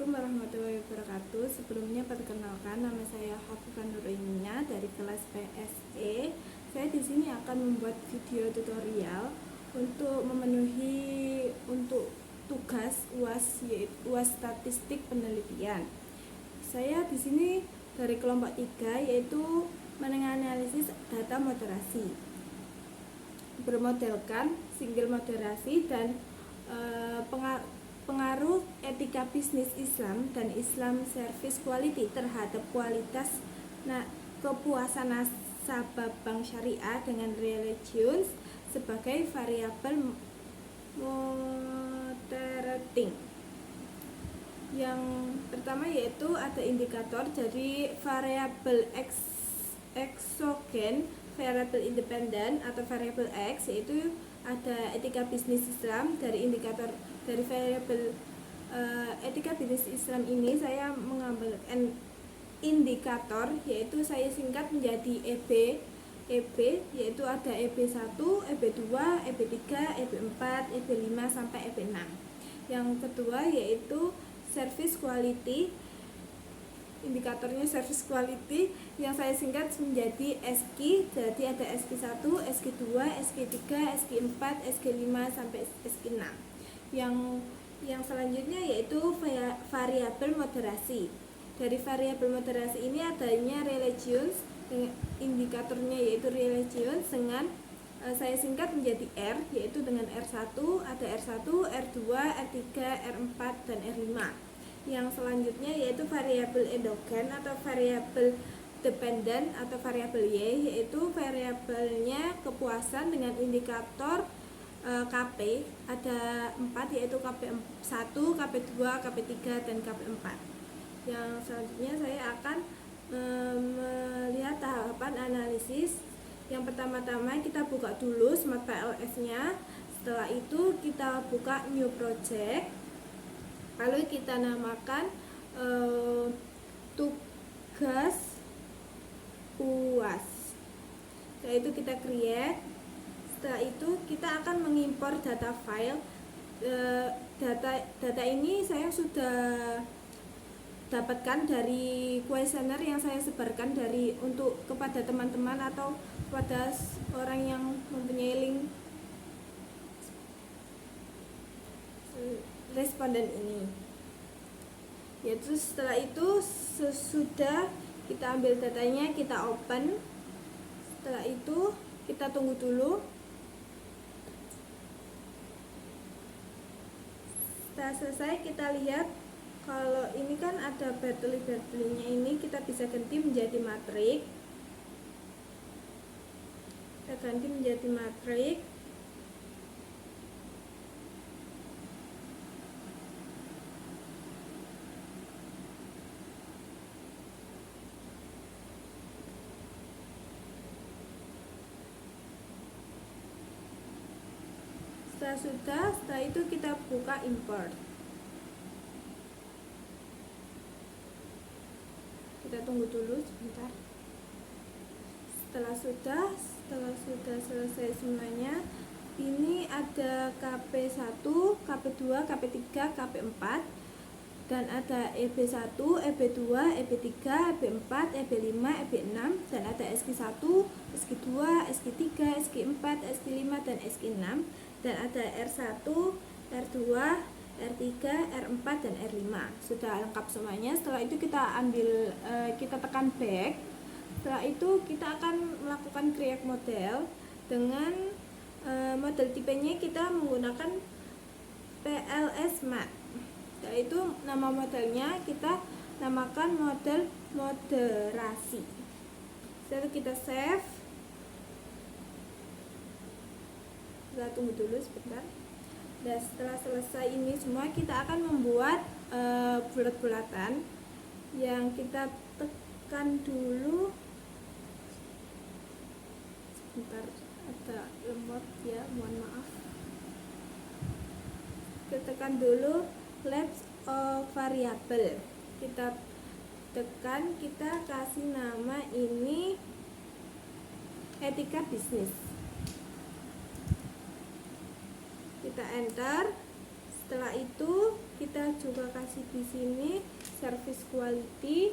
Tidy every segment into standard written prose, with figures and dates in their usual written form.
Assalamualaikum warahmatullahi wabarakatuh. Sebelumnya perkenalkan, nama saya Hafifah Nurina dari kelas PSE. Saya di sini akan membuat video tutorial untuk memenuhi tugas UAS, yaitu UAS Statistik Penelitian. Saya di sini dari kelompok 3, yaitu menganalisis data moderasi, bermodelkan single moderasi dan pengaruh etika bisnis Islam dan Islam Service Quality terhadap kualitas kepuasan nasabah bank syariah dengan religions sebagai variabel moderating. Yang pertama yaitu ada indikator, jadi variabel exogen, variabel independen atau variabel X, yaitu ada etika bisnis Islam. Dari indikator dari variabel etika bisnis Islam ini saya mengambil indikator, yaitu saya singkat menjadi EB, yaitu ada EB1, EB2, EB3, EB4, EB5 sampai EB6. Yang kedua yaitu service quality, indikatornya service quality yang saya singkat menjadi SQ, jadi ada SQ1, SQ2, SQ3, SQ4, SQ5 sampai SQ6. Yang selanjutnya yaitu variabel moderasi. Dari variabel moderasi ini adanya religions, indikatornya yaitu religions dengan saya singkat menjadi R, yaitu dengan R1, ada R1, R2, R3, R4 dan R5. Yang selanjutnya yaitu variabel endogen atau variabel dependen atau variabel Y, yaitu variabelnya kepuasan dengan indikator KP, ada 4, yaitu KP1, KP2, KP3 dan KP4. Yang selanjutnya saya akan melihat tahapan analisis. Yang pertama-tama kita buka dulu Smart PLS nya, setelah itu kita buka new project, lalu kita namakan tugas UAS. Setelah itu kita create. Setelah itu kita akan mengimpor data file. Data ini saya sudah dapatkan dari kuesioner yang saya sebarkan untuk kepada teman-teman atau kepada orang yang mempunyai link responden ini. Yaitu setelah itu sesudah kita ambil datanya, kita open. Setelah itu kita tunggu dulu. Setelah selesai kita lihat kalau ini kan ada battery-nya, ini kita bisa ganti menjadi matrik. Kita ganti menjadi matrik. Setelah itu kita buka import. Kita tunggu dulu sebentar. Setelah sudah selesai semuanya, ini ada KP1, KP2, KP3, KP4 dan ada EB1, EB2, EB3, EB4, EB5, EB6 dan ada SQ1, SQ2, SQ3, SQ4, SQ5 dan SQ6 dan ada R1, R2, R3, R4 dan R5. Sudah lengkap semuanya. Setelah itu kita tekan back. Setelah itu kita akan melakukan create model dengan model tipenya kita menggunakan PLS Mat. Setelah itu nama modelnya kita namakan model moderasi. Setelah itu kita save. Kita tunggu dulu sebentar. Dan setelah selesai ini semua, kita akan membuat bulat-bulatan yang kita tekan dulu. Sebentar, ada lemot ya, mohon maaf. Kita tekan dulu labs of variable. Kita tekan, kita kasih nama ini etika bisnis. Kita enter. Setelah itu kita juga kasih di sini service quality.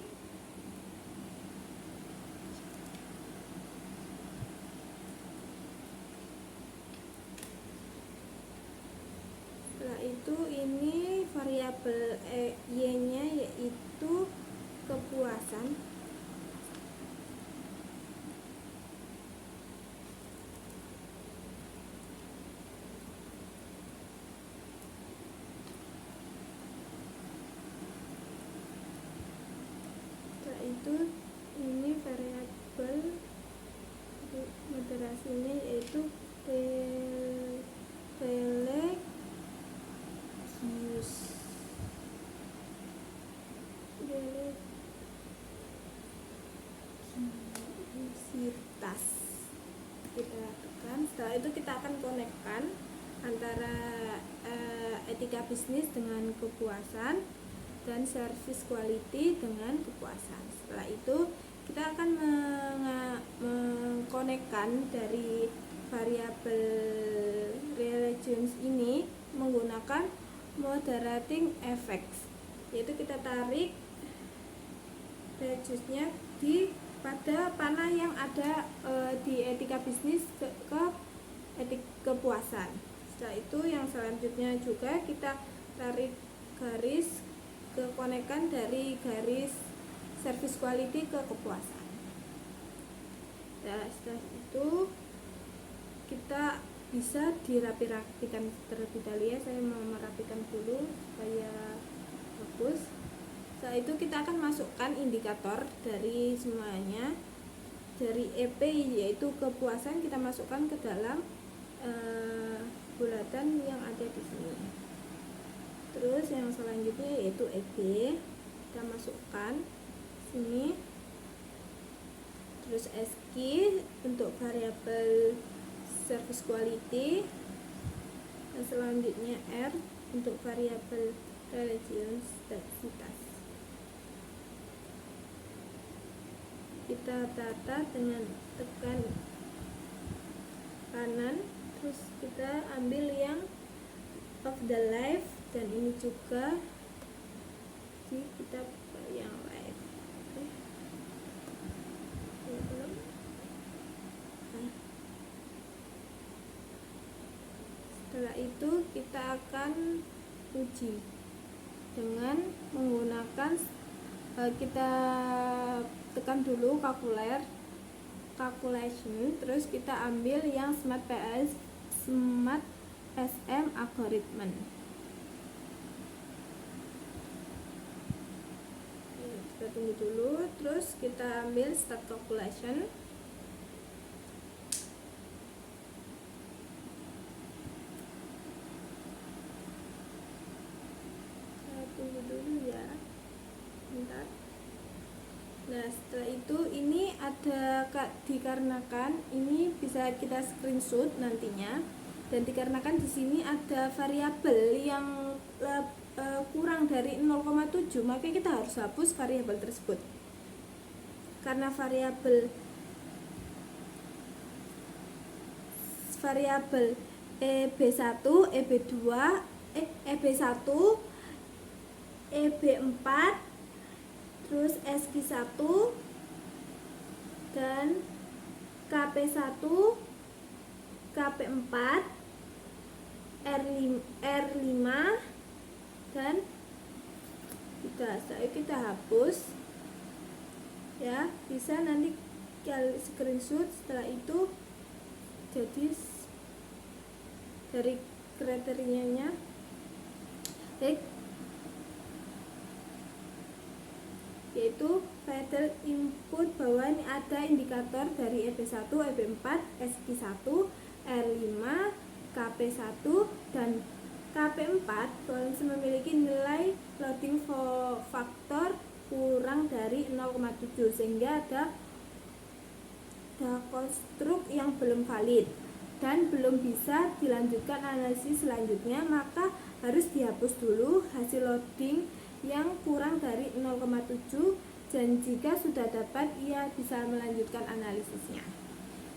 Setelah itu ini variabel y-nya yaitu kepuasan. Setelah itu ini variabel moderasinya yaitu religiositas. Kita tekan. Setelah itu kita akan konekkan antara etika bisnis dengan kepuasan dan service quality dengan kepuasan. Setelah itu kita akan mengkonekkan dari variabel religions ini menggunakan moderating effects, yaitu kita tarik religionsnya pada panah yang ada di etika bisnis ke kepuasan. Setelah itu yang selanjutnya juga kita tarik garis kekonekan dari garis service quality ke kepuasan. Nah, setelah itu kita bisa dirapi-rapikan terlebih dahulu ya. Saya mau merapikan dulu supaya bagus. Setelah itu kita akan masukkan indikator dari semuanya. Dari EP yaitu kepuasan kita masukkan ke dalam bulatan yang ada di sini. Terus yang selanjutnya yaitu EB kita masukkan sini. Terus SQ untuk variabel service quality, dan selanjutnya R untuk variabel religiositas. Kita tata dengan tekan kanan, terus kita ambil yang of the life, dan ini juga kita buka yang live. Setelah itu kita akan uji dengan menggunakan kita tekan dulu calculation, terus kita ambil yang smart SM algorithm. Kita tunggu dulu, terus kita ambil start calculation. Tunggu dulu ya, bentar. Nah, setelah itu ini ada dikarenakan ini bisa kita screenshot nantinya, dan dikarenakan di sini ada variabel yang kurang dari 0,7, maka kita harus hapus variabel tersebut. Karena variabel EB1, EB2, EB1, EB4, terus SQ1 dan KP1, KP4, R5 dan kita hapus ya. Bisa nanti screenshot. Setelah itu jadi dari kriterianya yaitu pada input bahwa ini ada indikator dari EB1, EB4, SQ1, R5, KP1 dan KP4 memiliki nilai loading factor kurang dari 0,7, sehingga ada konstruk yang belum valid dan belum bisa dilanjutkan analisis selanjutnya, maka harus dihapus dulu hasil loading yang kurang dari 0,7, dan jika sudah dapat ia bisa melanjutkan analisisnya.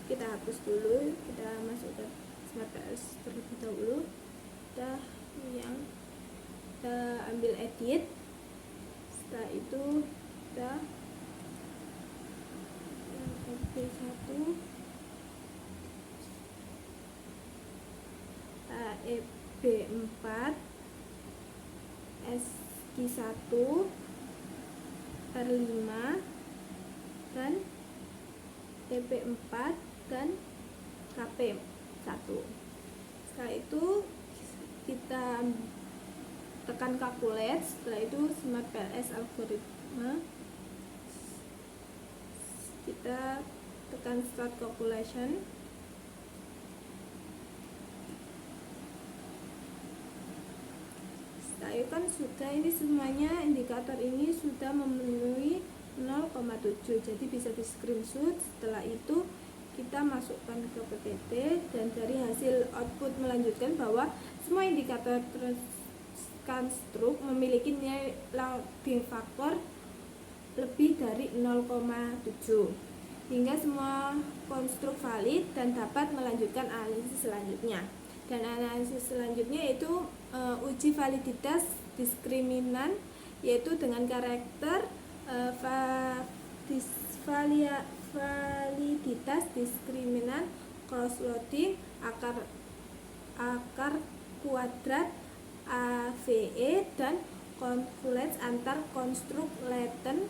Kita hapus dulu, kita masuk ke SmartPS terlebih dahulu. Kita yang kita ambil edit. Setelah itu kita RB1 AEB4 SQ1 R5 dan EP4 dan KP1. Setelah itu kita tekan calculate. Setelah itu Smart PLS algoritma, kita tekan start calculation. Setelah itu kan sudah, ini semuanya indikator ini sudah memenuhi 0,7, jadi bisa di screenshot. Setelah itu kita masukkan ke PPT, dan dari hasil output melanjutkan bahwa semua indikator konstruk memiliki nilai loading factor lebih dari 0,7 hingga semua konstruk valid dan dapat melanjutkan analisis selanjutnya. Dan analisis selanjutnya yaitu uji validitas diskriminan, yaitu dengan karakter validitas diskriminan cross loading akar kuadrat AVE dan confluence antar konstruk latent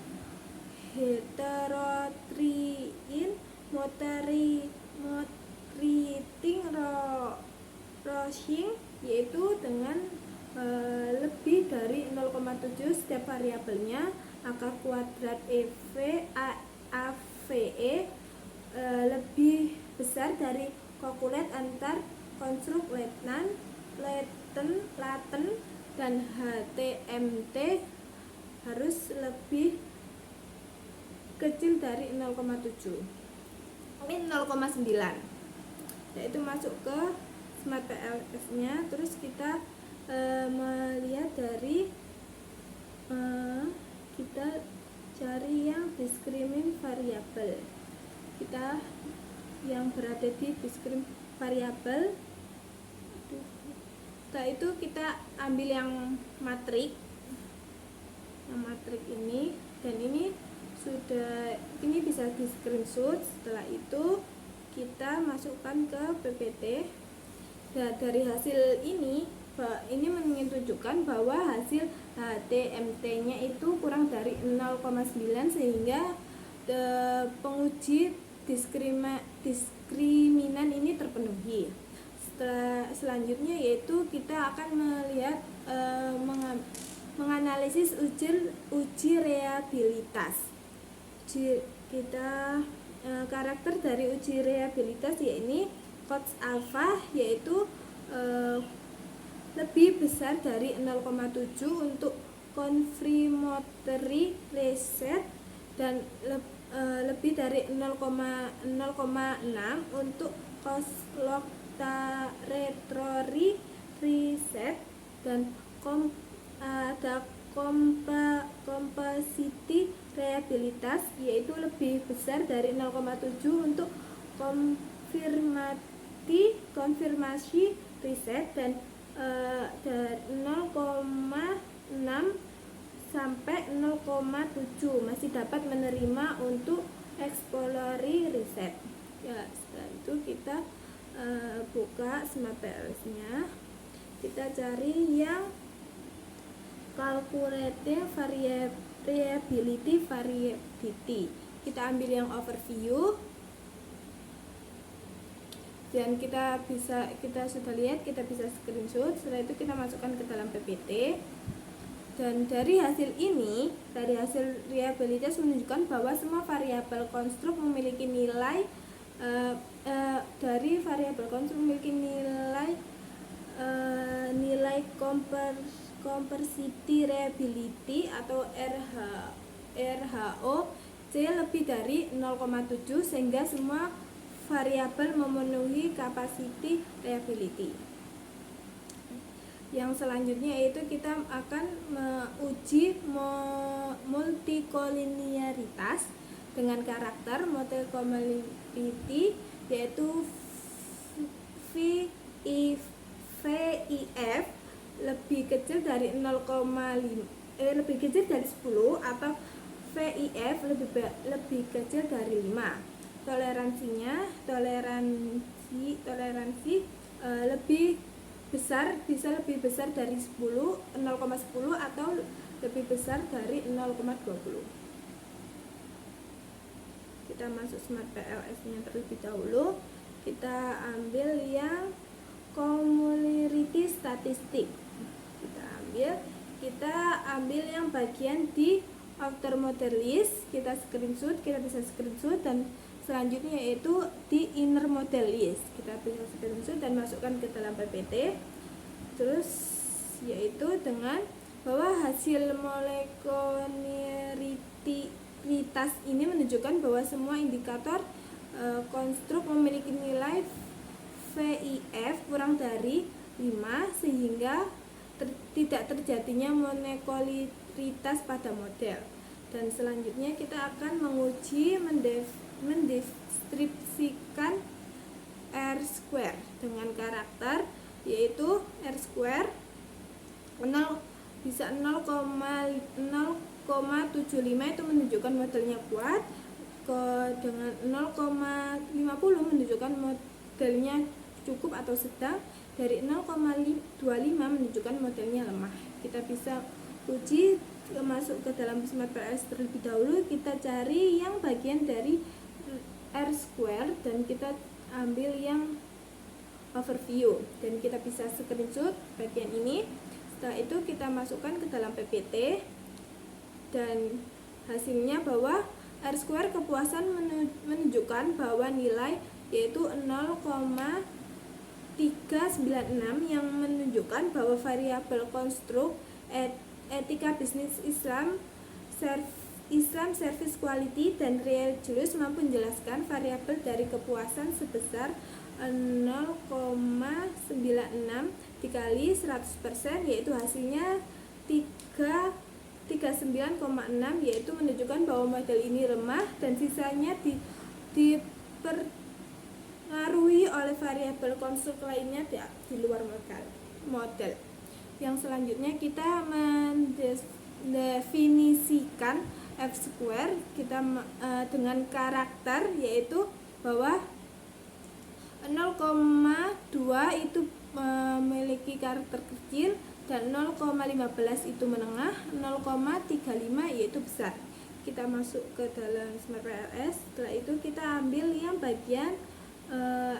heterotrine moderating Rosing, yaitu dengan lebih dari 0,7 setiap variabelnya, akar kuadrat AVE lebih besar dari calculate antar konstruk latent dan HTMT harus lebih kecil dari 0,7. Ini 0,9. Yaitu masuk ke Smart PLS nya. Terus kita melihat dari kita cari yang diskrimin variabel. Kita yang berada di diskrim variabel. Setelah itu kita ambil yang matrik ini, dan ini sudah, ini bisa di screenshot. Setelah itu kita masukkan ke PPT. Dan dari hasil ini menunjukkan bahwa hasil HTMT nya itu kurang dari 0,9, sehingga penguji diskriminan ini terpenuhi. Selanjutnya yaitu kita akan melihat menganalisis uji reabilitas. Karakter dari uji reabilitas yaitu codes alpha, yaitu lebih besar dari 0,7 untuk confirmatory reset dan lebih dari 0,6 untuk retrory reset, dan ada capacity reabilitas, yaitu lebih besar dari 0,7 untuk konfirmasi reset, dan dari 0,6 sampai 0,7 masih dapat menerima untuk exploratory reset. Ya, setelah itu kita buka Smart PLS nya. Kita cari yang calculating variability. Kita ambil yang overview, dan kita sudah lihat, kita bisa screenshot. Setelah itu kita masukkan ke dalam PPT. Dan dari hasil ini, dari hasil reabilitas menunjukkan bahwa semua variabel konstruk memiliki nilai nilai complexity reliability atau RHO C lebih dari 0,7, sehingga semua variabel memenuhi capacity reliability. Yang selanjutnya yaitu kita akan menguji multikoliniaritas dengan karakter multicollinearity, yaitu VIF lebih kecil dari 0,5 lebih kecil dari 10 atau VIF lebih kecil dari 5. Toleransi lebih besar bisa lebih besar dari 0,10 atau lebih besar dari 0,20. Kita masuk Smart PLS-nya terlebih dahulu. Kita ambil yang community statistik. Kita ambil yang bagian di outer model list, kita bisa screenshot, dan selanjutnya yaitu di inner model list. Kita bisa screenshot dan masukkan ke dalam PPT. Terus yaitu dengan bahwa hasil molekularitas ini menunjukkan bahwa semua indikator konstruk memiliki nilai VIF kurang dari 5 sehingga tidak terjadinya molekularitas pada model. Dan selanjutnya kita akan menguji mendeskripsikan R-square dengan karakter, yaitu R-square 0,75 itu menunjukkan modelnya kuat, dengan 0,50 menunjukkan modelnya cukup atau sedang, dari 0,25 menunjukkan modelnya lemah. Kita bisa uji masuk ke dalam Smart PLS terlebih dahulu. Kita cari yang bagian dari R-square dan kita ambil yang overview, dan kita bisa screenshot bagian ini. Setelah itu kita masukkan ke dalam PPT, dan hasilnya bahwa R-square kepuasan menunjukkan bahwa nilai yaitu 0,396 yang menunjukkan bahwa variabel konstruk etika bisnis Islam service quality dan real juice mampu menjelaskan variabel dari kepuasan sebesar 0,96 dikali 100%, yaitu hasilnya 39,6, yaitu menunjukkan bahwa model ini lemah dan sisanya dipengaruhi oleh variabel konstruk lainnya di luar model. Yang selanjutnya kita mendefinisikan F-square kita dengan karakter, yaitu bahwa 0,2 itu memiliki karakter kecil dan 0,15 itu menengah, 0,35 yaitu besar. Kita masuk ke dalam Smart PLS. Setelah itu kita ambil yang bagian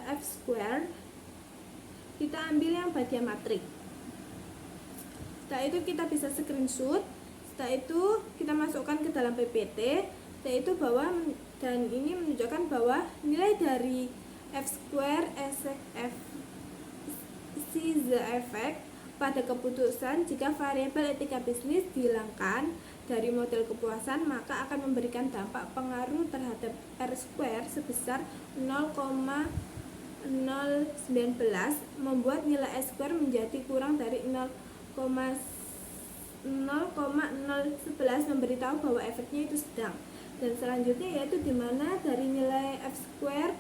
F-square, kita ambil yang bagian matrik. Setelah itu kita bisa screenshot. Setelah itu kita masukkan ke dalam PPT, yaitu bahwa, dan ini menunjukkan bahwa nilai dari F-square F the effect pada keputusan jika variabel etika bisnis dihilangkan dari model kepuasan, maka akan memberikan dampak pengaruh terhadap R-square sebesar 0,019, membuat nilai R-square menjadi kurang dari 0,011, memberitahu bahwa efeknya itu sedang. Dan selanjutnya yaitu dimana dari nilai F-square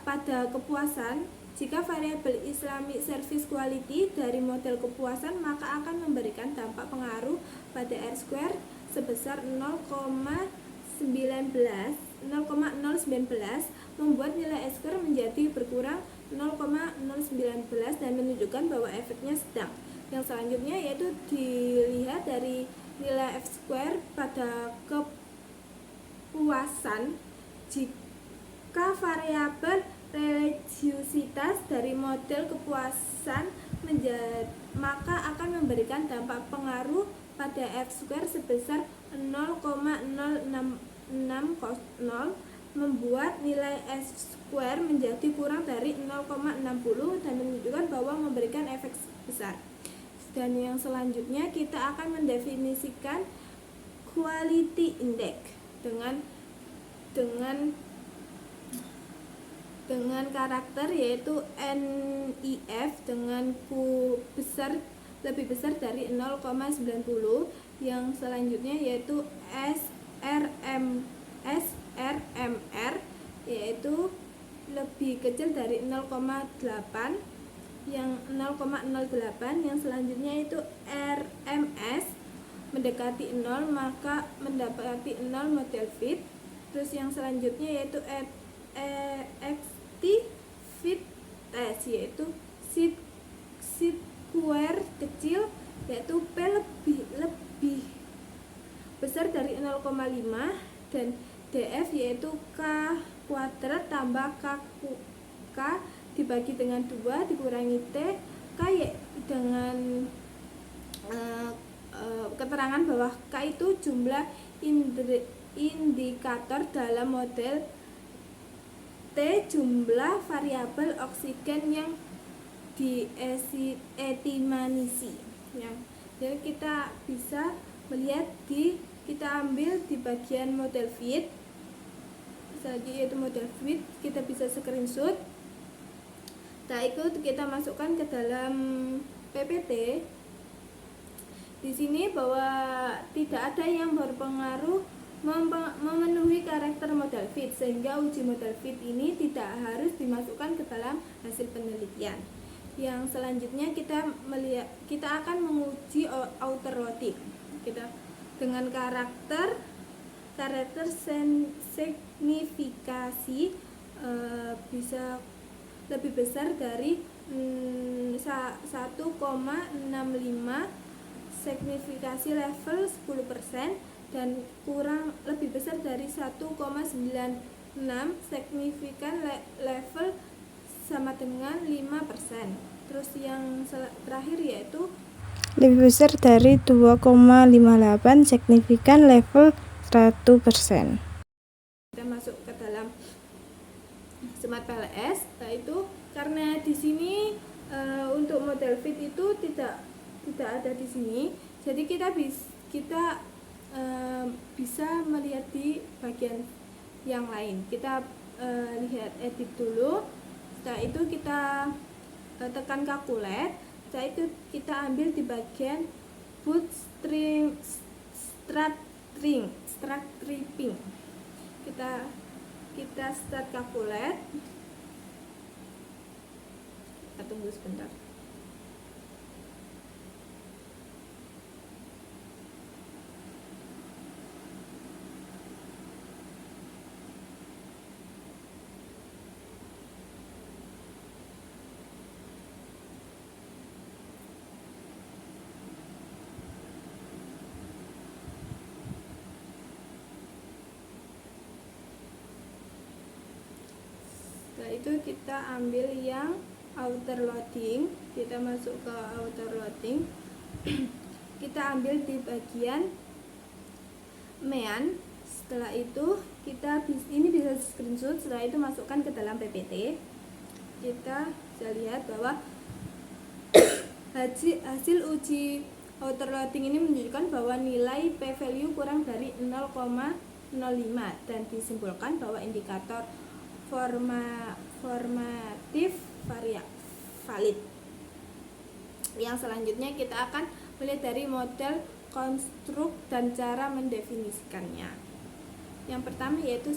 pada kepuasan, jika variabel Islamic Service Quality dari model kepuasan, maka akan memberikan dampak pengaruh pada R-square sebesar 0,019, membuat nilai R-square menjadi berkurang 0,019 dan menunjukkan bahwa efeknya sedang. Yang selanjutnya yaitu dilihat dari nilai F-square pada kepuasan, jika variabel religiositas dari model kepuasan maka akan memberikan dampak pengaruh pada F-square sebesar 0,0660, membuat nilai F-square menjadi kurang dari 0,60 dan menunjukkan bahwa memberikan efek besar. Dan yang selanjutnya kita akan mendefinisikan quality index dengan karakter, yaitu NIF dengan Q lebih besar dari 0,90. Yang selanjutnya yaitu SRMR yaitu lebih kecil dari 0,8. yang 0,08. Yang selanjutnya itu RMS mendekati 0 maka mendapati 0 model fit. Terus yang selanjutnya yaitu EXT fit test, yaitu square kecil yaitu P lebih besar dari 0,5 dan DF yaitu K kuadrat tambah K dibagi dengan 2 dikurangi T K dengan keterangan bahwa K itu jumlah indikator dalam model, T jumlah variabel oksigen yang diestimasi. Jadi kita bisa melihat kita ambil di bagian model fit. Selanjutnya yaitu model fit, kita bisa screenshot. Setelah itu kita masukkan ke dalam PPT. Di sini bahwa tidak ada yang berpengaruh memenuhi karakter model fit, sehingga uji model fit ini tidak harus dimasukkan ke dalam hasil penelitian. Yang selanjutnya kita akan menguji outer loading. Kita dengan karakter signifikasi bisa lebih besar dari 1,65, signifikasi level 10%, dan lebih besar dari 1,96, signifikan level sama dengan 5%. Terus yang terakhir yaitu lebih besar dari 2,58, signifikan level 100%. Kita masuk ke dalam Smart PLS. Itu karena di sini untuk model fit itu tidak ada di sini, jadi kita bisa melihat di bagian yang lain. Kita lihat edit dulu. Setelah itu kita tekan calculate. Setelah itu kita ambil di bagian bootstrapping. Kita start calculate. Kita tunggu sebentar. Setelah itu kita ambil yang outer loading. Kita masuk ke outer loading. Kita ambil di bagian main. Setelah itu ini bisa screenshot. Setelah itu masukkan ke dalam PPT. Kita bisa lihat bahwa hasil uji outer loading ini menunjukkan bahwa nilai p-value kurang dari 0,05 dan disimpulkan bahwa indikator formatif valid. Yang selanjutnya kita akan melihat dari model konstruk dan cara mendefinisikannya. Yang pertama yaitu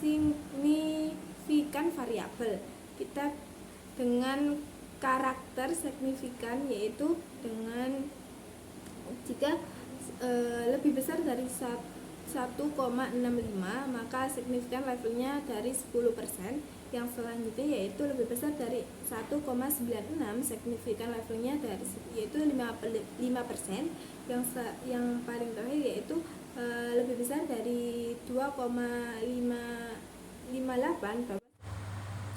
signifikan variabel. Kita dengan karakter signifikan, yaitu dengan jika lebih besar dari 1,65 maka signifikan levelnya dari 10%. Yang selanjutnya yaitu lebih besar dari 1,96, signifikan levelnya yaitu 5%. Yang paling terakhir yaitu lebih besar dari 2,58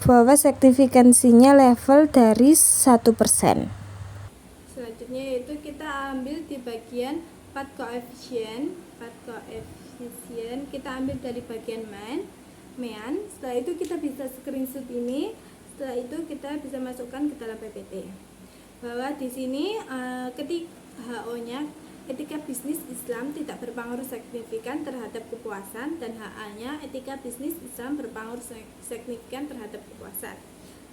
bahwa signifikansinya level dari 1%. Selanjutnya yaitu kita ambil di bagian path coefficient. Kita ambil dari bagian main. Setelah itu kita bisa screenshot ini. Setelah itu kita bisa masukkan ke dalam PPT. Bahwa di sini ketika HO-nya etika bisnis Islam tidak berpengaruh signifikan terhadap kepuasan, dan HA-nya etika bisnis Islam berpengaruh signifikan terhadap kepuasan.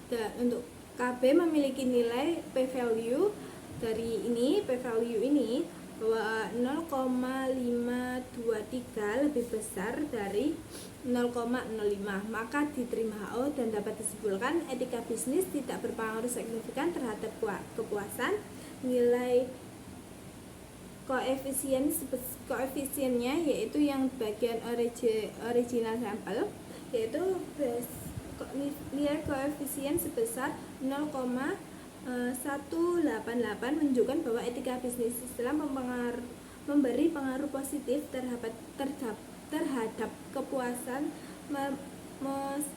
Dan untuk KB memiliki nilai p-value dari ini, p-value ini bahwa 0,57 lebih besar dari 0,05, maka diterima HO dan dapat disimpulkan etika bisnis tidak berpengaruh signifikan terhadap kepuasan. Nilai koefisiennya yaitu yang bagian original sampel, yaitu nilai koefisien sebesar 0,188 menunjukkan bahwa etika bisnis Islam memberi pengaruh positif terhadap kepuasan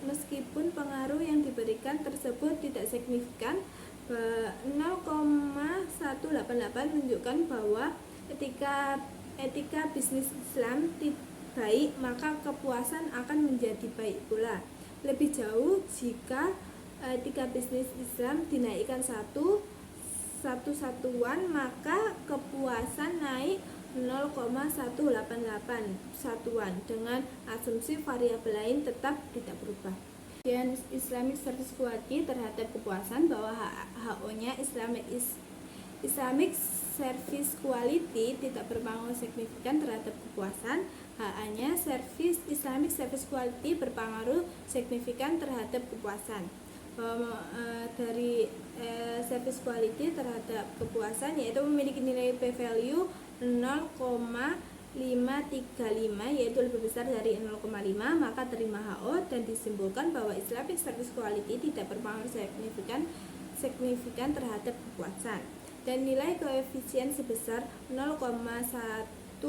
meskipun pengaruh yang diberikan tersebut tidak signifikan. 0,188 menunjukkan bahwa etika bisnis Islam baik, maka kepuasan akan menjadi baik pula. Lebih jauh, jika etika bisnis Islam dinaikkan satu satuan, maka kepuasan naik 0,188 satuan dengan asumsi variabel lain tetap tidak berubah. Dan Islamic Service Quality terhadap kepuasan, bahwa HO-nya Islamic Service Quality tidak berpengaruh signifikan terhadap kepuasan. HA-nya Islamic Service Quality berpengaruh signifikan terhadap kepuasan. Dari service quality terhadap kepuasan, yaitu memiliki nilai p-value 0,535, yaitu lebih besar dari 0,5, maka terima HO dan disimpulkan bahwa Islamic Service Quality tidak berpengaruh signifikan terhadap kepuasan. Dan nilai koefisien sebesar 0,167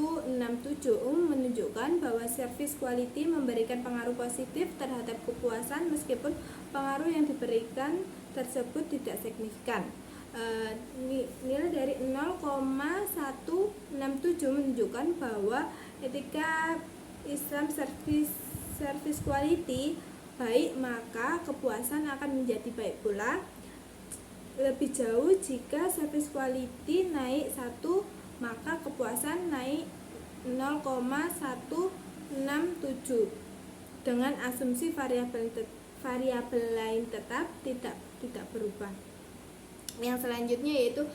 menunjukkan bahwa service quality memberikan pengaruh positif terhadap kepuasan meskipun pengaruh yang diberikan tersebut tidak signifikan. Nilai dari 0,167 menunjukkan bahwa etika Islam service quality baik, maka kepuasan akan menjadi baik pula. Lebih jauh, jika service quality naik 1, maka kepuasan naik 0,167 dengan asumsi variabel lain tetap tidak berubah. Yang selanjutnya yaitu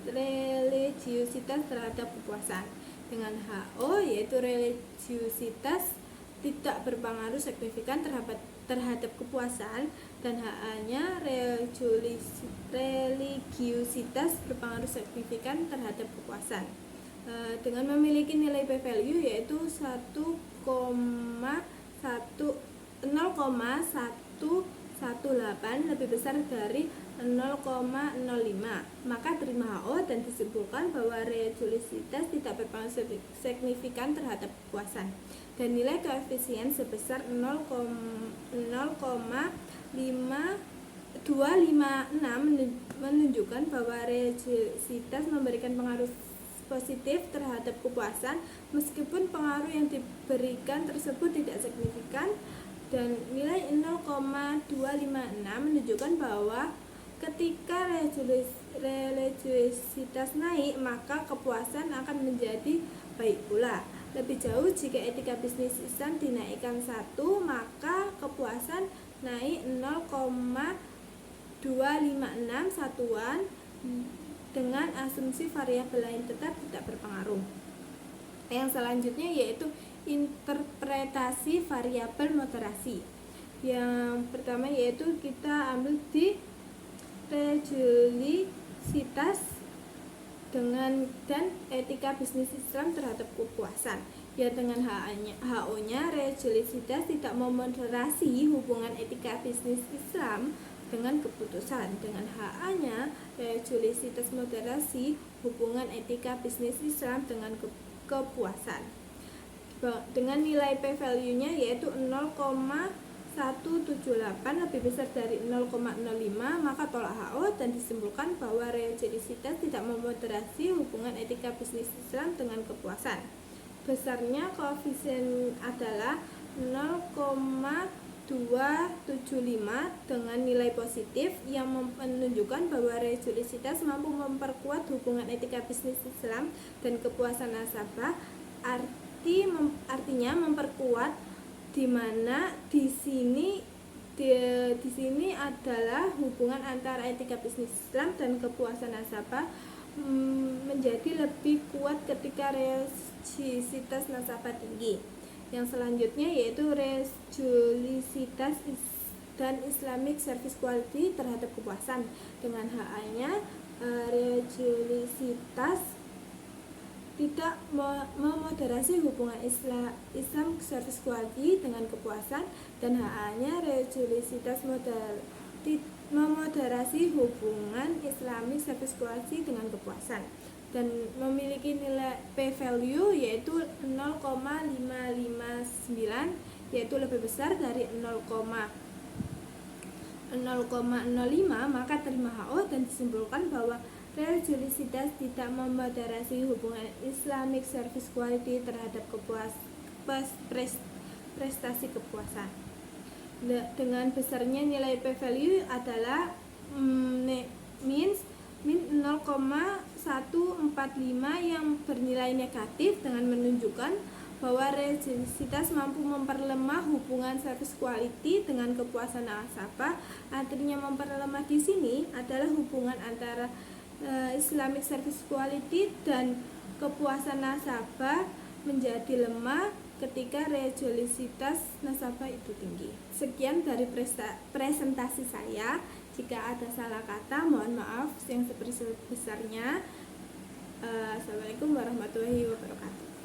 religiositas terhadap kepuasan. Dengan HO, yaitu religiositas tidak berpengaruh signifikan terhadap kepuasan, dan HA-nya religiositas berpengaruh signifikan terhadap kepuasan. Dengan memiliki nilai p-value yaitu 0,118 lebih besar dari 0,05, maka terima HO dan disimpulkan bahwa religiositas tidak berpengaruh signifikan terhadap kepuasan. Dan nilai koefisien sebesar 0,256 menunjukkan bahwa religiositas memberikan pengaruh positif terhadap kepuasan meskipun pengaruh yang diberikan tersebut tidak signifikan. Dan nilai 0,256 menunjukkan bahwa ketika religiositas naik, maka kepuasan akan menjadi baik pula. Lebih jauh, jika etika bisnis Islam dinaikkan 1, maka kepuasan naik 0,256 satuan dengan asumsi variabel lain tetap tidak berpengaruh. Yang selanjutnya yaitu interpretasi variabel moderasi. Yang pertama yaitu kita ambil di religiositas dan etika bisnis Islam terhadap kepuasan. Ya, dengan HO-nya religiositas tidak memoderasi hubungan etika bisnis Islam dengan keputusan. Dengan HA-nya religiositas moderasi hubungan etika bisnis Islam dengan kepuasan. Dengan nilai p-value-nya yaitu 0,178 lebih besar dari 0,05, maka tolak HO dan disimpulkan bahwa religiositas tidak memoderasi hubungan etika bisnis Islam dengan kepuasan. Besarnya koefisien adalah 0,275 dengan nilai positif yang menunjukkan bahwa religiositas mampu memperkuat hubungan etika bisnis Islam dan kepuasan nasabah. Artinya memperkuat, di mana di sini adalah hubungan antara etika bisnis Islam dan kepuasan nasabah menjadi lebih kuat ketika religiositas nasabah tinggi. Yang selanjutnya yaitu religiositas dan Islamic Service Quality terhadap kepuasan. Dengan HA-nya religiositas tidak memoderasi hubungan Islam Service Quality dengan kepuasan, dan HA-nya religiositas memoderasi hubungan Islamic Service Quality dengan kepuasan dan memiliki nilai p-value yaitu 0,559, yaitu lebih besar dari 0,05, maka terima HO dan disimpulkan bahwa religiositas tidak memoderasi hubungan Islamic Service Quality terhadap prestasi kepuasan. Dengan besarnya nilai p-value adalah min 0,145 yang bernilai negatif, dengan menunjukkan bahwa religiositas mampu memperlemah hubungan service quality dengan kepuasan nasabah. Artinya memperlemah di sini adalah hubungan antara Islamic Service Quality dan kepuasan nasabah menjadi lemah ketika religiositas nasabah itu tinggi. Sekian dari presentasi saya. Jika ada salah kata, mohon maaf yang sebesar-besarnya. Assalamualaikum warahmatullahi wabarakatuh.